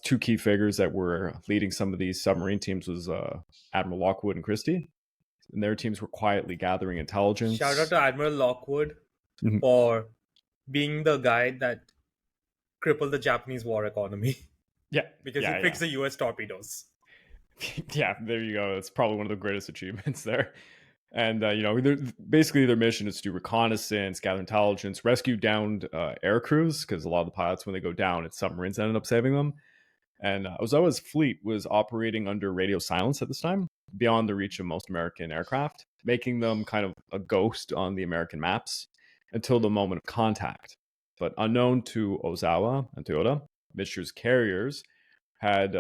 Two key figures that were leading some of these submarine teams was Admiral Lockwood and Christie, and their teams were quietly gathering Shout out intelligence. to Admiral Lockwood Mhm. for being the guy that crippled the Japanese war economy Yeah, because he yeah, yeah. fixed the US torpedoes. Yeah, there you go. It's probably one of the greatest achievements there. And basically their mission is to do reconnaissance, gather intelligence, rescue downed air crews, because a lot of the pilots, when they go down, it's submarines that ended up saving them. And Ozawa's fleet was operating under radio silence at this time, beyond the reach of most American aircraft, making them kind of a ghost on the American maps until the moment of contact. But unknown to Ozawa and Toyota, Mitshu's carriers had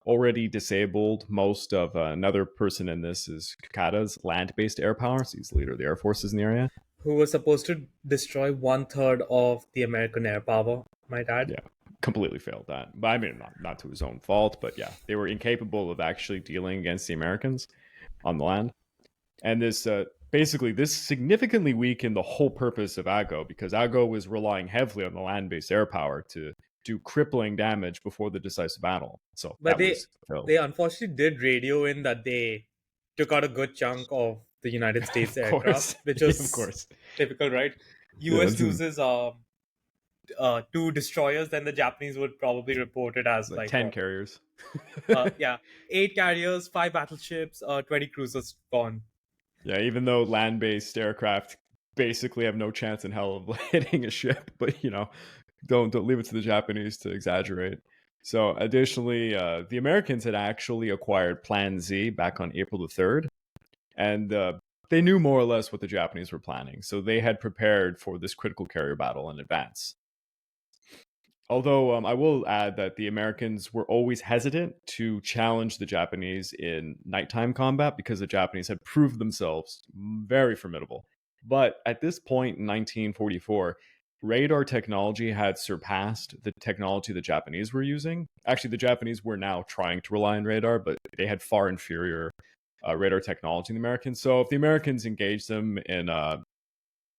already disabled most of another person in this is Kakata's land-based air power. So he's the leader of the air forces in the area. Who was supposed to destroy 1/3 of the American air power, might add. Yeah, completely failed that. But I mean, not to his own fault, but yeah, they were incapable of actually dealing against the Americans on the land. And this basically this significantly weakened the whole purpose of AGO, because AGO was relying heavily on the land-based air power to do crippling damage before the decisive battle. So But that they was failed. they unfortunately did radio in that they took out a good chunk of the United States Of course, aircraft, which yeah, of was course. typical, right? Yeah, US uses two destroyers, then the Japanese would probably report it as like like 10 what? carriers. Yeah, 8 carriers, 5 battleships, 20 cruisers gone. Yeah, even though land-based aircraft basically have no chance in hell of hitting a ship, but don't leave it to the Japanese to exaggerate. So, additionally, the Americans had actually acquired Plan Z back on April the 3rd, and they knew more or less what the Japanese were planning. So they had prepared for this critical carrier battle in advance. Although I will add that the Americans were always hesitant to challenge the Japanese in nighttime combat because the Japanese had proved themselves very formidable. But at this point in 1944, radar technology had surpassed the technology the Japanese were using. Actually, the Japanese were now trying to rely on radar, but they had far inferior radar technology than the Americans. So if the Americans engaged them in a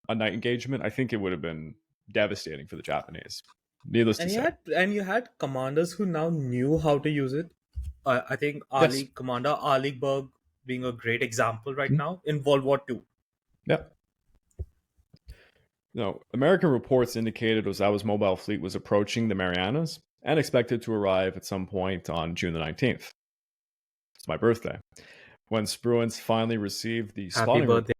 night engagement, I think it would have been devastating for the Japanese. Needless to say. And you had commanders who now knew how to use it. I think Yes. Commander Ali Berg being a great example right Hmm. now in World War II. Yep. No, American reports indicated Ozawa's mobile fleet was approaching the Marianas and expected to arrive at some point on June the 19th. It's my birthday. When Spruance finally received the Happy spotting report. birthday.